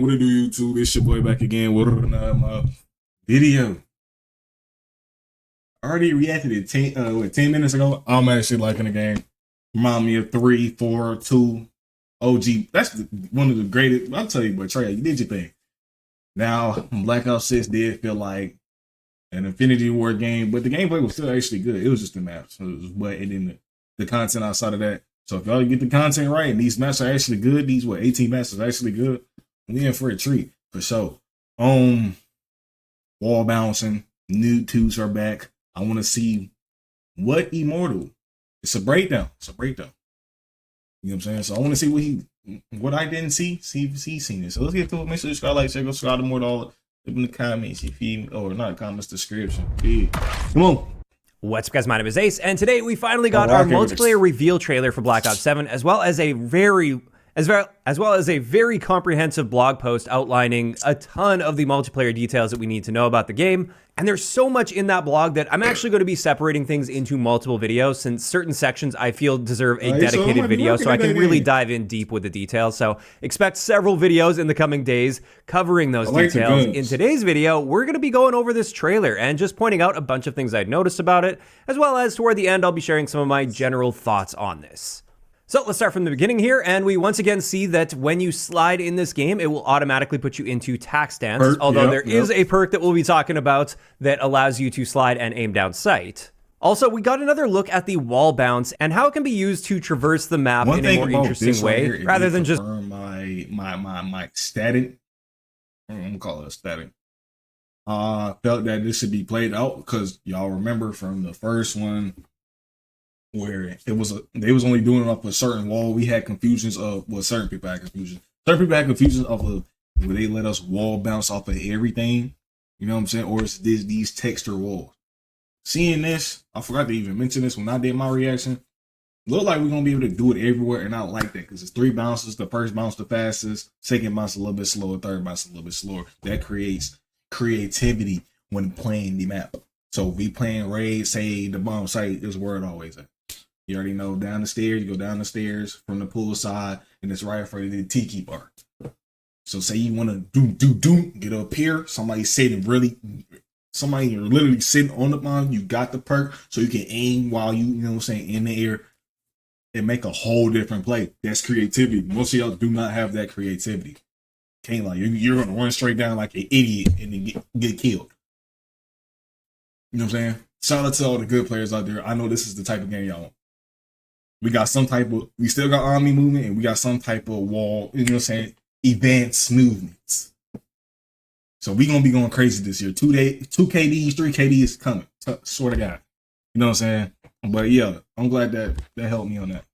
What it do, YouTube? It's your boy back again with another video. I already reacted to 10 minutes ago. I'm actually liking the game. Remind me of 3, 4, 2, OG. That's one of the greatest. I'll tell you, but Trey, you did your thing. Now, Black Ops 6 did feel like an Infinity War game, but the gameplay was still actually good. It was just the maps. But and then the content outside of that. So if y'all get the content right and these maps are actually good, these 18 maps are actually good, we in for a treat for sure. Wall bouncing, new twos are back. I want to see what Immortal. It's a breakdown. You know what I'm saying? So I want to see what I didn't see if he's seen it. So let's get to it. Make sure you subscribe, like, check out Scott Immortal in the comments if you or not comments, description. Yeah. Come on. What's up, guys? My name is Ace, and today we finally got our multiplayer reveal trailer for Black Ops 7, as well as a very comprehensive blog post outlining a ton of the multiplayer details that we need to know about the game. And there's so much in that blog that I'm actually going to be separating things into multiple videos, since certain sections I feel deserve a dedicated video, so I can really dive in deep with the details. So expect several videos in the coming days covering those details. In today's video, we're going to be going over this trailer and just pointing out a bunch of things I'd noticed about it, as well as toward the end, I'll be sharing some of my general thoughts on this. So let's start from the beginning here, and we once again see that when you slide in this game, it will automatically put you into tac stance, although there is a perk that we'll be talking about that allows you to slide and aim down sight. Also, we got another look at the wall bounce and how it can be used to traverse the map in a more interesting way, rather than just my static. I'm gonna call it a static. Felt that this should be played out because y'all remember from the first one, where they was only doing it off a certain wall. We had confusions of certain people had confusion. Certain people had confusions of where they let us wall bounce off of everything. You know what I'm saying? Or it's these texture walls. Seeing this, I forgot to even mention this when I did my reaction. Look like we're gonna be able to do it everywhere, and I like that because it's 3 bounces. The first bounce the fastest, second bounce a little bit slower, third bounce a little bit slower. That creates creativity when playing the map. So if we playing raid, say the bomb site is where it always at. You already know, down the stairs, you go down the stairs from the pool side, and it's right in front of the tiki bar. So say you want to get up here, somebody you're literally sitting on the bomb, you got the perk, so you can aim while you know what I'm saying, in the air and make a whole different play. That's creativity. Most of y'all do not have that creativity. Can't lie, you're gonna run straight down like an idiot and then get killed. You know what I'm saying? Shout out to all the good players out there. I know this is the type of game y'all want. We still got army movement, and we got some type of wall, you know what I'm saying, advanced movements. So we gonna be going crazy this year. 2 KDs, 3 KDs coming. Swear to God. You know what I'm saying? But yeah, I'm glad that helped me on that.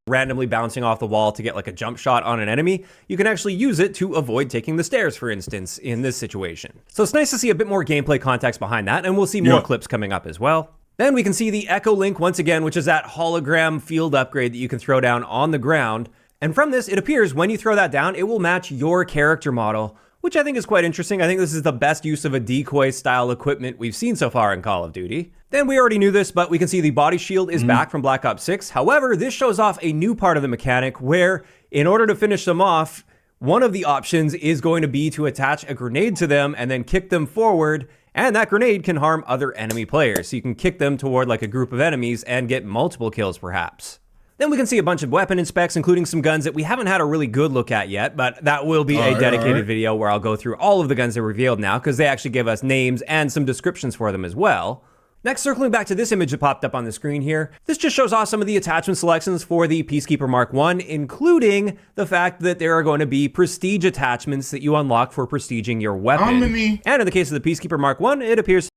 Randomly bouncing off the wall to get like a jump shot on an enemy, you can actually use it to avoid taking the stairs, for instance, in this situation. So it's nice to see a bit more gameplay context behind that, and we'll see more clips coming up as well. Then we can see the Echo Link once again, which is that hologram field upgrade that you can throw down on the ground. And from this, it appears when you throw that down, it will match your character model, which I think is quite interesting. I think this is the best use of a decoy style equipment we've seen so far in Call of Duty. Then we already knew this, but we can see the body shield is back from Black Ops 6. However, this shows off a new part of the mechanic where, in order to finish them off, one of the options is going to be to attach a grenade to them and then kick them forward. And that grenade can harm other enemy players, so you can kick them toward like a group of enemies and get multiple kills perhaps. Then we can see a bunch of weapon inspects, including some guns that we haven't had a really good look at yet, but that will be a dedicated video where I'll go through all of the guns that are revealed now, because they actually give us names and some descriptions for them as well. Next, circling back to this image that popped up on the screen here, this just shows off some of the attachment selections for the Peacekeeper Mark I, including the fact that there are going to be prestige attachments that you unlock for prestiging your weapon. And in the case of the Peacekeeper Mark I, it appears...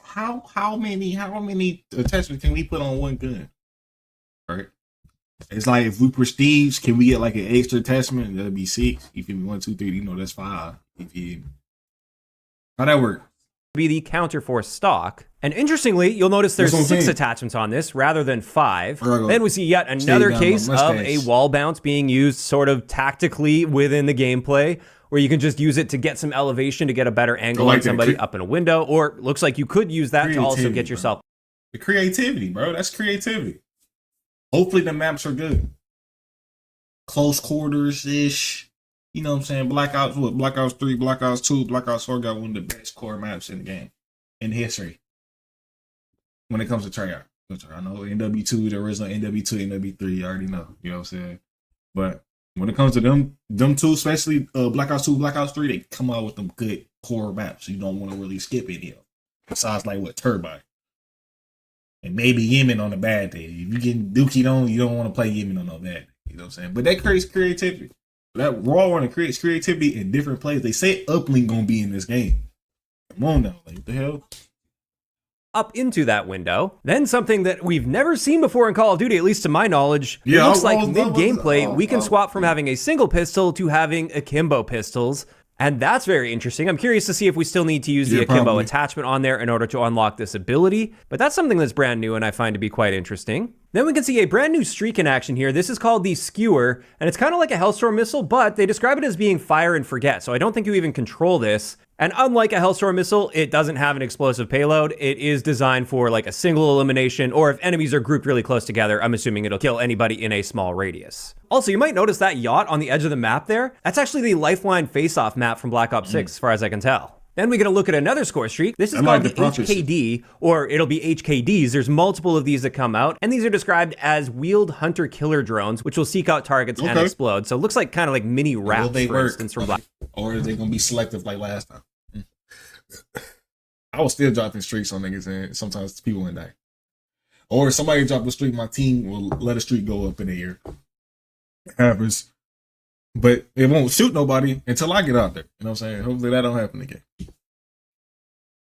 How many attachments can we put on one gun? Right? It's like if we prestige, can we get like an extra attachment? That'd be 6. If you 1, 2, 3, you know that's 5. How that work? Be the counterforce stock. And interestingly, you'll notice there's 6 attachments on this rather than 5. Then we see yet another case of a wall bounce being used sort of tactically within the gameplay, where you can just use it to get some elevation to get a better angle on somebody up in a window, or looks like you could use that to also get yourself. The creativity, bro. That's creativity. Hopefully the maps are good. Close quarters-ish. You know what I'm saying? Black Ops, what? Black Ops 3, Black Ops 2, Black Ops 4 got one of the best core maps in the game, in history. When it comes to tryout. I know NW2, the original NW2, NW3, you already know. You know what I'm saying? But when it comes to them two, especially Black Ops 2, Black Ops 3, they come out with them good core maps. You don't want to really skip any of them. Besides, like, what, Turbine. And maybe Yemen on a bad day. If you get Dookie on, you don't want to play Yemen on a bad day. You know what I'm saying? But that creates creativity. That Raw Runner creates creativity in different plays. They say Uplink gonna be in this game. Come on now, like, what the hell? Up into that window. Then something that we've never seen before in Call of Duty, at least to my knowledge, it looks like mid-gameplay, we can swap from having a single pistol to having akimbo pistols. And that's very interesting. I'm curious to see if we still need to use the akimbo attachment on there in order to unlock this ability. But that's something that's brand new and I find to be quite interesting. Then we can see a brand new streak in action here. This is called the Skewer, and it's kind of like a Hellstorm missile, but they describe it as being fire and forget. So I don't think you even control this. And unlike a Hellstorm missile, it doesn't have an explosive payload. It is designed for like a single elimination, or if enemies are grouped really close together, I'm assuming it'll kill anybody in a small radius. Also, you might notice that yacht on the edge of the map there. That's actually the Lifeline face-off map from Black Ops 6, as far as I can tell. Then we get a look at another score streak. This is called the HKD, or it'll be HKDs. There's multiple of these that come out, and these are described as wheeled hunter-killer drones, which will seek out targets and explode. So it looks like kind of like mini wraps, for instance, from Black. Or are they going to be selective like last time? I was still dropping streaks on niggas, and sometimes people went die. Or if somebody drop a streak, my team will let a streak go up in the air. It happens. But it won't shoot nobody until I get out there. You know what I'm saying? Hopefully that don't happen again.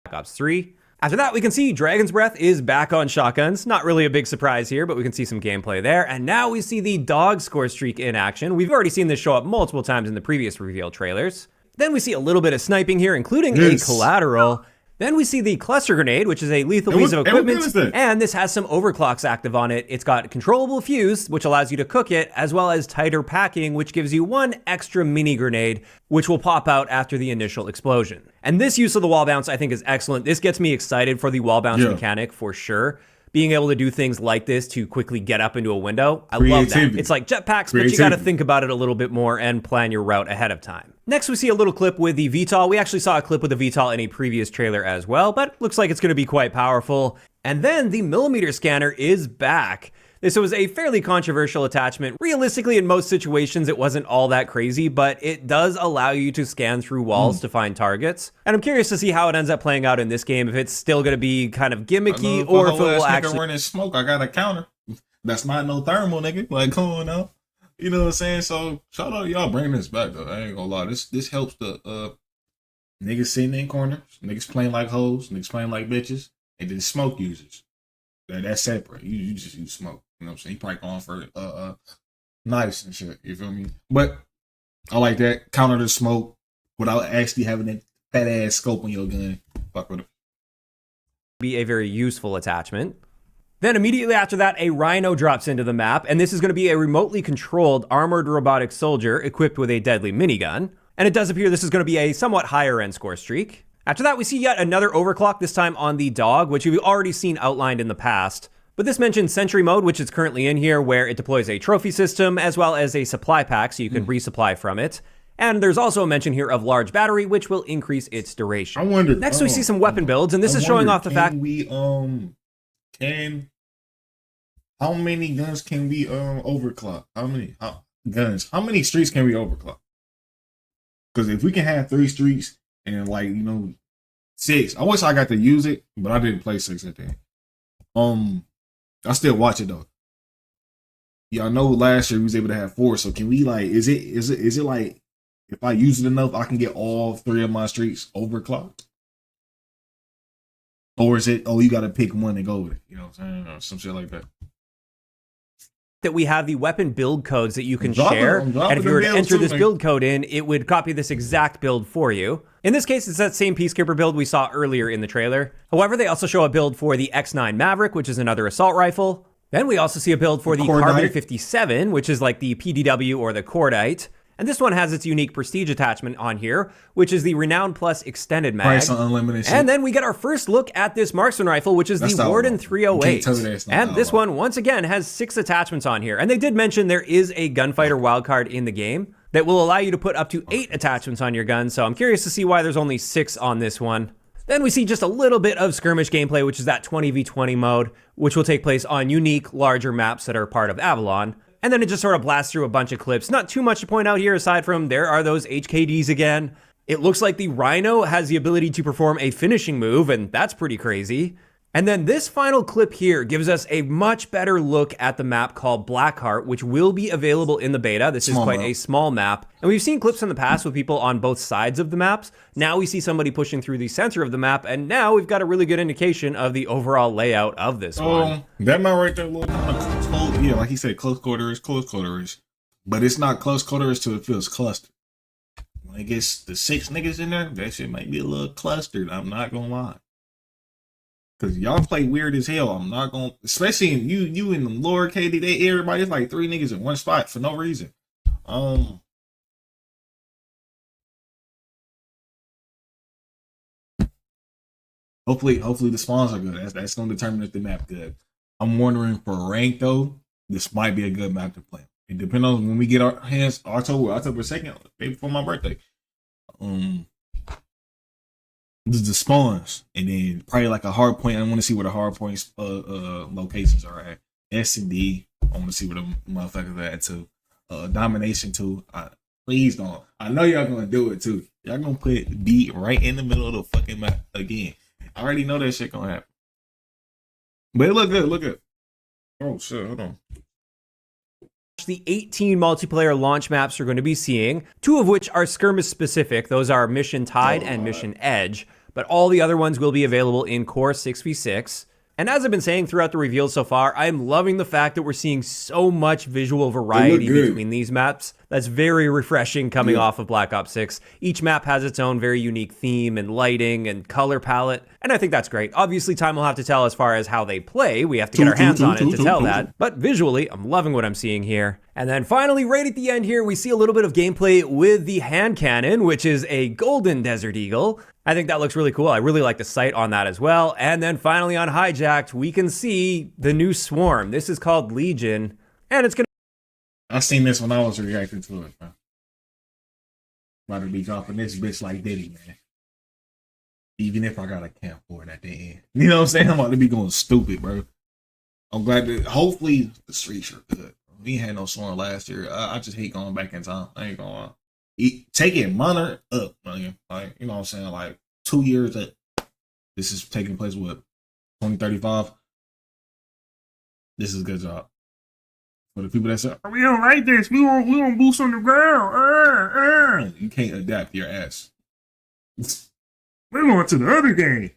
Black Ops 3. After that, we can see Dragon's Breath is back on shotguns. Not really a big surprise here, but we can see some gameplay there. And now we see the dog score streak in action. We've already seen this show up multiple times in the previous reveal trailers. Then we see a little bit of sniping here, including a collateral. Then we see the cluster grenade, which is a lethal piece of equipment, and this has some overclocks active on it. It's got controllable fuse, which allows you to cook it, as well as tighter packing, which gives you one extra mini grenade, which will pop out after the initial explosion. And this use of the wall bounce, I think, is excellent. This gets me excited for the wall bounce mechanic, for sure. Being able to do things like this to quickly get up into a window, I love that. It's like jetpacks, but you got to think about it a little bit more and plan your route ahead of time. Next, we see a little clip with the VTOL. We actually saw a clip with the VTOL in a previous trailer as well, but looks like it's going to be quite powerful. And then the millimeter scanner is back. This was a fairly controversial attachment. Realistically, in most situations, it wasn't all that crazy, but it does allow you to scan through walls to find targets. And I'm curious to see how it ends up playing out in this game, if it's still going to be kind of gimmicky, or if it will actually... running smoke, I got a counter. That's not no thermal, nigga. Like, come on now. You know what I'm saying? So, shout out to y'all bringing this back, though. I ain't gonna lie. This helps the niggas sitting in corners, niggas playing like hoes, niggas playing like bitches, and then smoke users. That's separate. You just use smoke. You know what I'm saying? He probably going for knives and shit. You feel me? But I like that. Counter the smoke without actually having that fat ass scope on your gun. Fuck with it. Be a very useful attachment. Then immediately after that, a Rhino drops into the map, and this is going to be a remotely controlled armored robotic soldier equipped with a deadly minigun. And it does appear this is going to be a somewhat higher end score streak. After that, we see yet another overclock, this time on the dog, which we've already seen outlined in the past. But this mentions Sentry Mode, which is currently in here, where it deploys a trophy system as well as a supply pack, so you can resupply from it. And there's also a mention here of large battery, which will increase its duration. I wonder. Next, we see some weapon builds, and this is showing off the fact how many guns can we overclock? How many streaks can we overclock? Because if we can have 3 streaks and 6, I wish I got to use it, but I didn't play 6 at the end. I still watch it though. Yeah, I know last year we was able to have 4. So can we is it like if I use it enough, I can get all 3 of my streaks overclocked? Or is it, you got to pick one and go with it? You know what I'm saying? Or some shit like that. That we have the weapon build codes that you can share. And if you were to enter this build code in, it would copy this exact build for you. In this case, it's that same Peacekeeper build we saw earlier in the trailer. However, they also show a build for the X9 Maverick, which is another assault rifle. Then we also see a build for the Carbon 57, which is like the PDW or the Cordite. And this one has its unique prestige attachment on here, which is the Renown Plus Extended Mag. Price on unlimited shit. And then we get our first look at this marksman rifle, which is the Warden 308. And this one, once again, has 6 attachments on here. And they did mention there is a gunfighter wildcard in the game. that will allow you to put up to 8 attachments on your gun, so I'm curious to see why there's only 6 on this one. Then we see just a little bit of skirmish gameplay, which is that 20v20 mode, which will take place on unique, larger maps that are part of Avalon. And then it just sort of blasts through a bunch of clips. Not too much to point out here, aside from there are those HKDs again. It looks like the Rhino has the ability to perform a finishing move, and that's pretty crazy. And then this final clip here gives us a much better look at the map called Blackheart, which will be available in the beta. This is quite a small map. And we've seen clips in the past with people on both sides of the maps. Now we see somebody pushing through the center of the map, and now we've got a really good indication of the overall layout of this one. That map right there look kind of close. Yeah, like he said, close quarters. But it's not close quarters till it feels clustered. When it gets the 6 niggas in there, that shit might be a little clustered. I'm not gonna lie. Cause y'all play weird as hell. I'm not gonna, especially in you in the lower KD, everybody's like 3 niggas in one spot for no reason. Hopefully the spawns are good. That's gonna determine if the map good. I'm wondering for rank though, this might be a good map to play. It depends on when we get our hands October 2nd, day before my birthday. This is the spawns, and then probably like a hard point. I want to see where the hard points locations are at. S&D. I want to see where the motherfuckers are at too. Domination too. Please don't. I know y'all gonna do it too. Y'all gonna put B right in the middle of the fucking map again. I already know that shit gonna happen. But it look good. Look good. Oh shit! Hold on. The 18 multiplayer launch maps we're going to be seeing, 2 of which are skirmish specific. Those are Mission Tide and Mission Edge, but all the other ones will be available in Core 6v6. And as I've been saying throughout the reveals so far, I'm loving the fact that we're seeing so much visual variety between these maps. That's very refreshing coming off of Black Ops 6. Each map has its own very unique theme and lighting and color palette, and I think that's great. Obviously, time will have to tell as far as how they play. We have to get our hands on it to tell that. But visually, I'm loving what I'm seeing here. And then finally, right at the end here, we see a little bit of gameplay with the hand cannon, which is a golden Desert Eagle. I think that looks really cool. I really like the sight on that as well. And then finally on Hijacked, we can see the new swarm. This is called Legion, and it's gonna... I seen this when I was reacting to it, man. About to be dropping this bitch like Diddy, man. Even if I got a camp for it at the end. You know what I'm saying? I'm about to be going stupid, bro. I'm glad that hopefully the streets are good. We ain't had no swarm last year. I just hate going back in time. I ain't gonna lie. Take it money up, man. Like, you know what I'm saying? Like 2 years up. This is taking place with 2035. This is a good job. For the people that say, we don't like this, we want boots on the ground. You can't adapt your ass. We're going to the other game.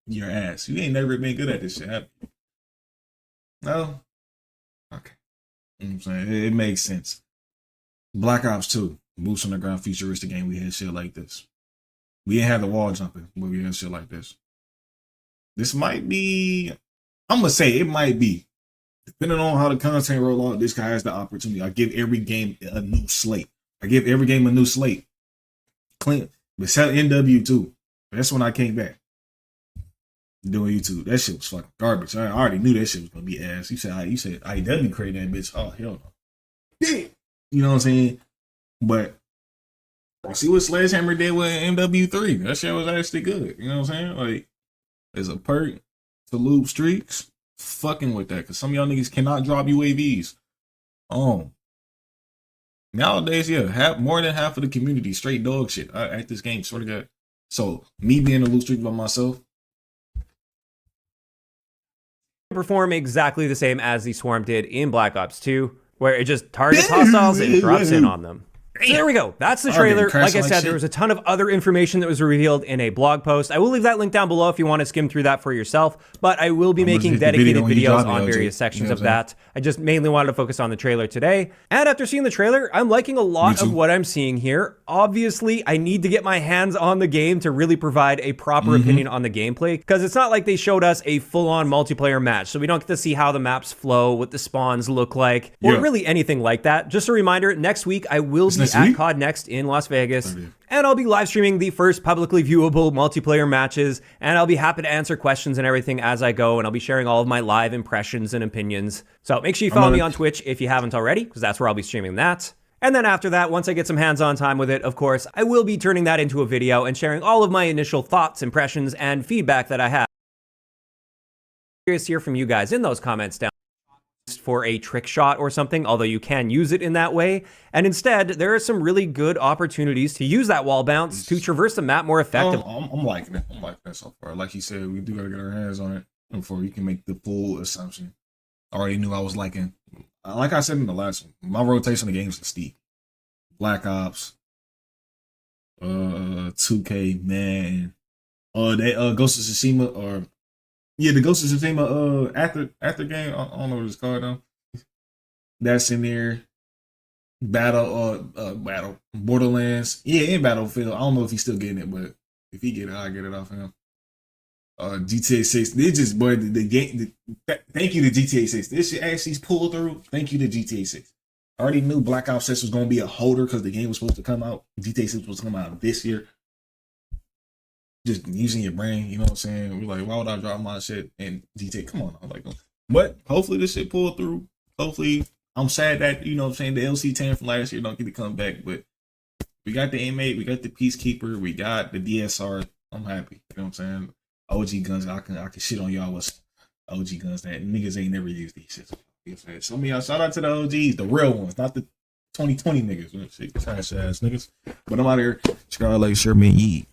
Your ass. You ain't never been good at this shit, have you? No? Okay. You know what I'm saying? It makes sense. Black Ops 2, boots on the ground futuristic game, we had shit like this. We didn't have the wall jumping, but we had shit like this. This might be, I'm gonna say it might be. Depending on how the content roll out, this guy has the opportunity. I give every game a new slate. Clean. Besides NW2. That's when I came back. Doing YouTube. That shit was fucking garbage. I already knew that shit was gonna be ass. You said IW created that bitch. Oh hell no. Yeah. You know what I'm saying? But I see what Sledgehammer did with MW3. That shit was actually good. You know what I'm saying? Like, as a perk to lube streaks, fucking with that. Because some of y'all niggas cannot drop UAVs. Nowadays, yeah, more than half of the community straight dog shit at this game. Swear to God. So, me being a loot streak by myself, perform exactly the same as the Swarm did in Black Ops 2, where it just targets hostiles and drops in on them. So there we go. That's the trailer. Like I said, there was a ton of other information that was revealed in a blog post. I will leave that link down below if you want to skim through that for yourself, but I will be making dedicated videos on various sections of that. I just mainly wanted to focus on the trailer today. And after seeing the trailer, I'm liking a lot of what I'm seeing here. Obviously, I need to get my hands on the game to really provide a proper opinion on the gameplay, because it's not like they showed us a full-on multiplayer match, so we don't get to see how the maps flow, what the spawns look like, or really anything like that. Just a reminder, next week I will be at COD Next in Las Vegas, and I'll be live streaming the first publicly viewable multiplayer matches, and I'll be happy to answer questions and everything as I go, and I'll be sharing all of my live impressions and opinions. So make sure you follow me on Twitch if you haven't already, because that's where I'll be streaming that. And then after that, once I get some hands-on time with it, of course, I will be turning that into a video and sharing all of my initial thoughts, impressions, and feedback that I have. Curious to hear from you guys in those comments down for a trick shot or something, although you can use it in that way. And instead, there are some really good opportunities to use that wall bounce to traverse the map more effectively. I'm liking it. I'm liking it so far. Like you said, we do gotta get our hands on it before you can make the full assumption. I already knew I was liking. Like I said in the last one, my rotation of games is steep. Black Ops, 2K, man, Ghost of Tsushima, or yeah, the Ghost of Tsushima after game. I don't know what it's called though. That's in there. Battle Borderlands. Yeah, in Battlefield. I don't know if he's still getting it, but if he get it, I'll get it off him. GTA 6. They just, boy, the game. Thank you to GTA 6. This shit actually pulled through. Thank you to GTA 6. I already knew Black Ops 6 was going to be a holder because the game was supposed to come out. GTA 6 was coming out this year. Just using your brain, you know what I'm saying? We're like, why would I drop my shit in GTA? Come on, I'm like, but hopefully this shit pulled through. Hopefully, I'm sad that, you know what I'm saying, the LC10 from last year don't get to come back, but we got the M8, we got the Peacekeeper, we got the DSR. I'm happy. You know what I'm saying? OG guns, I can shit on y'all with OG guns that niggas ain't never used these shits. You know what I'm saying? Some of y'all, shout out to the OGs, the real ones, not the 2020 niggas. Shit, trash ass niggas. But I'm out here. Scarlet, Sherman, Yee.